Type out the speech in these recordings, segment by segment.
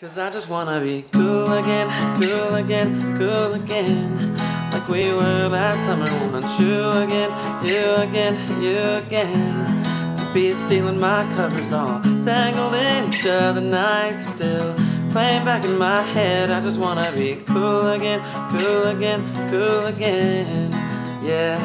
'Cause I just wanna be cool again, cool again, cool again. Like we were last summer, want you again, you again, you again. To be stealing my covers all tangled in each other nights still. Playing back in my head, I just wanna be cool again, cool again, cool again. Yeah.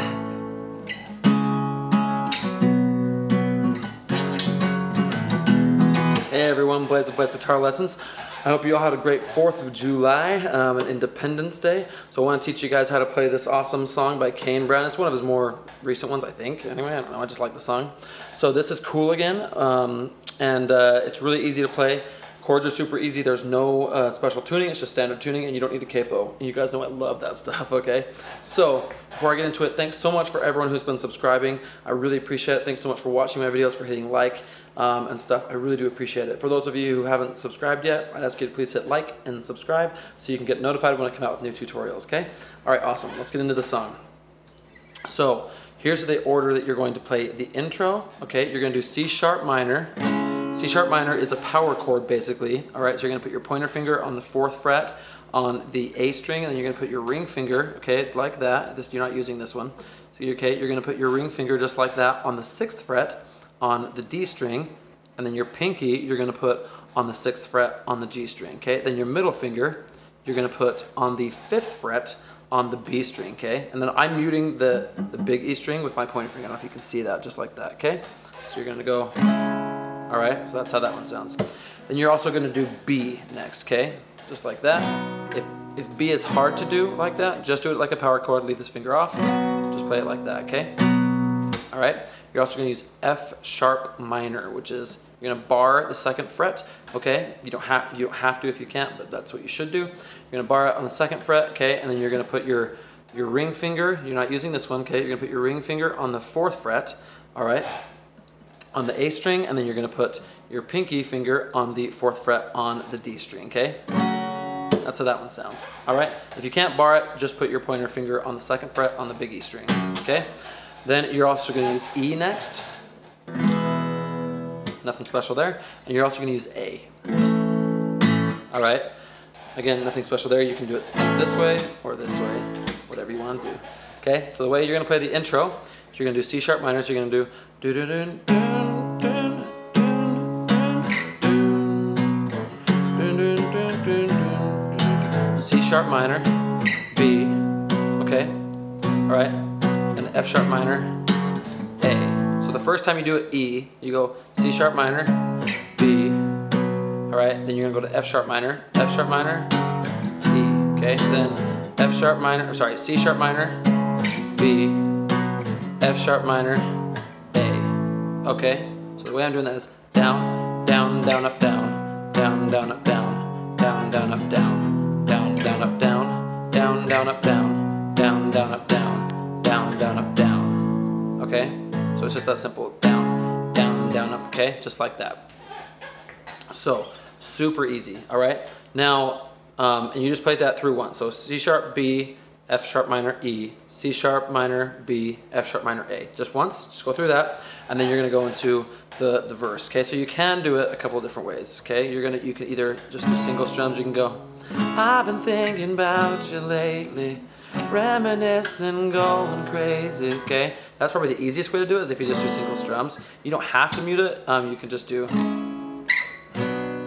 Hey everyone, Blaze with Blaze Guitar Lessons. I hope you all had a great 4th of July and Independence Day. So I want to teach you guys how to play this awesome song by Kane Brown. It's one of his more recent ones, I think. Anyway, I don't know, I just like the song. So this is Cool Again, and it's really easy to play. Chords are super easy. There's no special tuning. It's just standard tuning, and you don't need a capo. And you guys know I love that stuff, okay? So before I get into it, thanks so much for everyone who's been subscribing. I really appreciate it. Thanks so much for watching my videos, for hitting like and stuff. I really do appreciate it. For those of you who haven't subscribed yet, I'd ask you to please hit like and subscribe so you can get notified when I come out with new tutorials, okay? All right, awesome. Let's get into the song. So here's the order that you're going to play the intro, okay? You're going to do C sharp minor. C sharp minor is a power chord basically, all right? So you're going to put your pointer finger on the 4th fret on the A string, and then you're going to put your ring finger, okay, like that. You're not using this one. So you're going to put your ring finger just like that on the 6th fret on the D string, and then your pinky you're going to put on the 6th fret on the G string, okay? Then your middle finger you're going to put on the 5th fret on the B string, okay? And then I'm muting the big E string with my pointer finger. I don't know if you can see that, just like that, okay? So you're going to go, all right, so that's how that one sounds. Then you're also going to do B next, okay? Just like that. If B is hard to do like that, just do it like a power chord, leave this finger off, just play it like that, okay? All right. You're also going to use F sharp minor, which is you're going to bar the 2nd fret, okay? You don't have to if you can't, but that's what you should do. You're going to bar it on the 2nd fret, okay? And then you're going to put your ring finger, you're not using this one, okay? You're going to put your ring finger on the 4th fret, all right? On the A string, and then you're going to put your pinky finger on the 4th fret on the D string, okay? That's how that one sounds, all right? If you can't bar it, just put your pointer finger on the 2nd fret on the big E string, okay? Then you're also going to use E next. Nothing special there. And you're also going to use A. All right. Again, nothing special there. You can do it this way or this way, whatever you want to do. Okay. So the way you're going to play the intro, you're going to do C sharp minor. So you're going to do do do do do C sharp minor, B. Okay. All right. And F sharp minor, A. So the first time you do it E, you go C sharp minor, B, all right, then you're gonna go to F sharp minor, E, okay, then F sharp minor, sorry, C sharp minor, B, F sharp minor, A, okay? So the way I'm doing that is down, down, down, up, down, down, down, up, down, down, down, up, down, down, down, up, down, down, down, up, down, down, down, up, down, down, down, up, down, okay? So it's just that simple, down, down, down, up, okay? Just like that. So, super easy, all right? Now, and you just play that through once. So C sharp, B, F sharp minor, E, C sharp minor, B, F sharp minor, A. Just once, just go through that, and then you're gonna go into the verse, okay? So you can do it a couple of different ways, okay? You can either just do single strums, you can go, I've been thinking about you lately, reminiscing, going crazy, okay? That's probably the easiest way to do it, is if you just do single strums. You don't have to mute it, you can just do,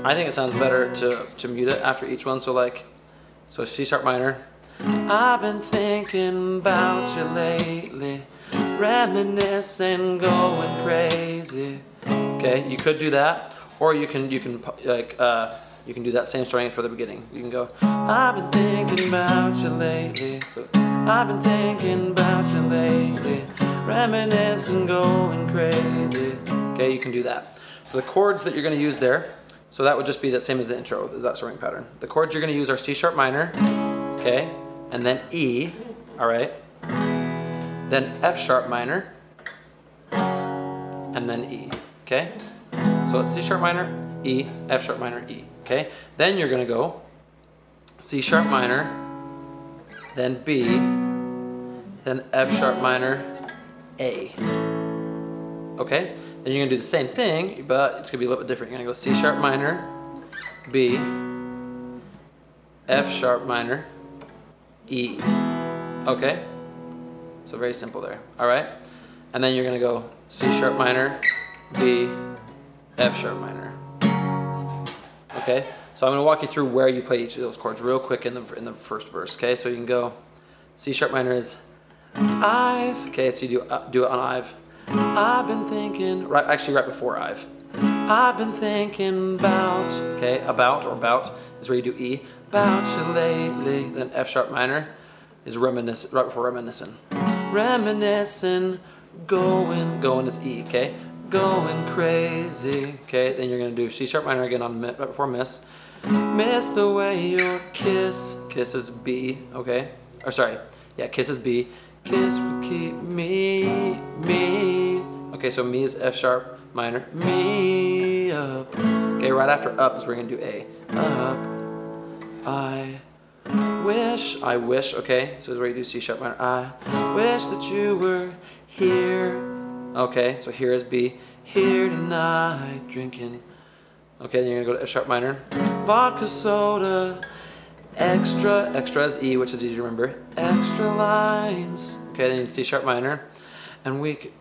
I think it sounds better to mute it after each one, so C sharp minor, I've been thinking about you lately, reminiscing, going crazy, okay? You could do that, or you can do that same string for the beginning. You can go, I've been thinking about you lately. So, I've been thinking about you lately, reminiscing, going crazy. Okay, you can do that. For the chords that you're going to use there, so that would just be the same as the intro, that strumming pattern. The chords you're going to use are C sharp minor, okay, and then E, all right, then F sharp minor, and then E, okay? So it's C sharp minor, E, F sharp minor, E, okay? Then you're gonna go C sharp minor, then B, then F sharp minor, A, okay? Then you're gonna do the same thing, but it's gonna be a little bit different. You're gonna go C sharp minor, B, F sharp minor, E. Okay? So very simple there. All right? And then you're going to go C sharp minor, B, F sharp minor. Okay? So I'm going to walk you through where you play each of those chords real quick in the first verse. Okay? So you can go C sharp minor is I've. Okay, so you do it on I've. I've been thinking, right before I've been thinking about, okay, about is where you do E, about you lately. Then F sharp minor is reminiscent, right before reminiscing. Reminiscing, going is E, okay, going crazy. Okay, then you're gonna do C sharp minor again on right before miss. Miss the way your kiss is B, okay, or sorry, yeah, kiss is B. Kiss will keep me. Okay, so me is F sharp minor, me up. Okay, right after up is where we're gonna do A. Up, I wish, okay, so this is where you do C sharp minor. I wish that you were here. Okay, so here is B. Here tonight, drinking. Okay, then you're gonna go to F sharp minor. Vodka soda. Extra is E, which is easy to remember. Extra limes. Okay, then C sharp minor. And we could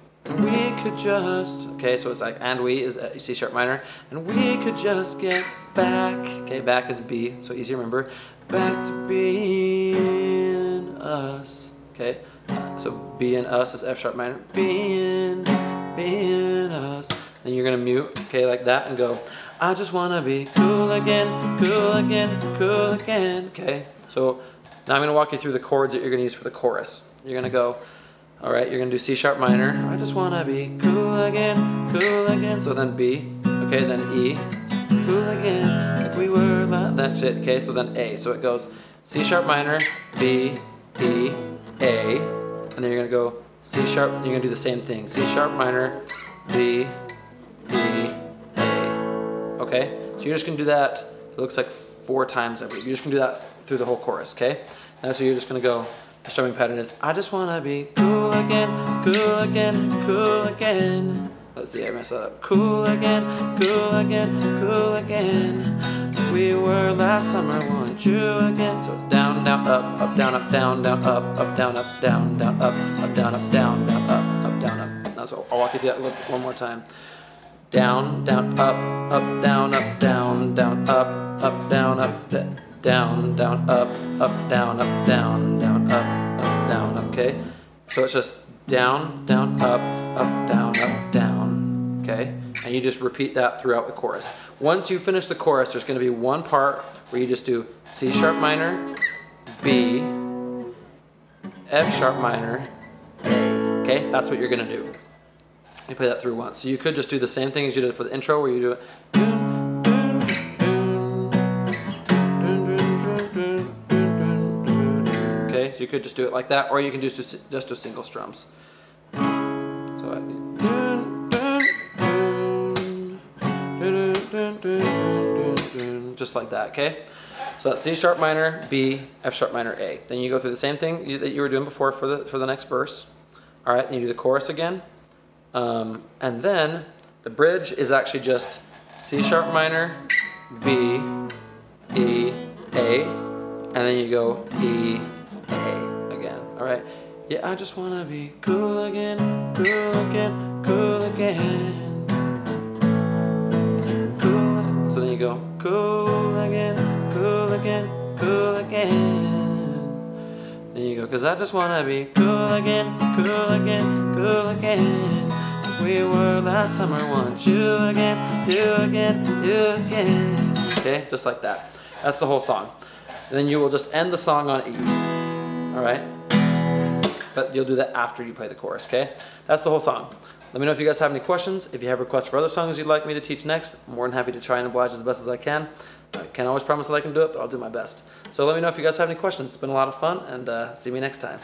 just, okay, so it's like, and we is C sharp minor. And we could just get back. Okay, back is B, so easy to remember. Back to being us. Okay, so being us is F sharp minor. Being us. Then you're gonna mute, okay, like that, and go, I just wanna be cool again, cool again, cool again. Okay, so now I'm gonna walk you through the chords that you're gonna use for the chorus. You're gonna go, all right, you're gonna do C sharp minor. I just wanna be cool again, cool again. So then B, okay, then E, cool again, like we were, that's it. Okay, so then A. So it goes C sharp minor, B, E, A, and then you're gonna go C sharp. You're gonna do the same thing. C sharp minor, B, E, A. Okay, so you're just gonna do that. It looks like 4 times every. You're just gonna do that through the whole chorus. Okay, and so you're just gonna go. The strumming pattern is I just wanna be cool again, cool again, cool again. Let's see, I messed that up. Cool again, cool again, cool again. We were last summer, want you again. So it's down, down, up, down, up, down, down, up, down, up, down, down, up, down, up, down, down, up, down, up. Now, so I'll walk you through that one more time. Down, down, up, down, up, down, down, up, down, up, down, down, up, down, up, down, down, up, down, okay? So it's just down, down, up, down, down, okay? And you just repeat that throughout the chorus. Once you finish the chorus, there's gonna be one part where you just do C sharp minor, B, F sharp minor, A, okay? That's what you're gonna do. You play that through once. So you could just do the same thing as you did for the intro where you do it. Okay, so you could just do it like that, or you can just do single strums. So just like that, okay? So that's C sharp minor, B, F sharp minor, A. Then you go through the same thing that you were doing before for the next verse. All right, and you do the chorus again. And then the bridge is actually just C sharp minor, B, E, A, and then you go E, A again. All right. Yeah, I just wanna be cool again, cool again, cool again, cool. So then you go cool again, cool again, cool again. Then you go, 'cause I just wanna be cool again, cool again, cool again. We were last summer, want you again, you again, you again. Okay, just like that. That's the whole song. And then you will just end the song on E. All right? But you'll do that after you play the chorus, okay? That's the whole song. Let me know if you guys have any questions. If you have requests for other songs you'd like me to teach next, I'm more than happy to try and oblige as best as I can. I can't always promise that I can do it, but I'll do my best. So let me know if you guys have any questions. It's been a lot of fun, and see me next time.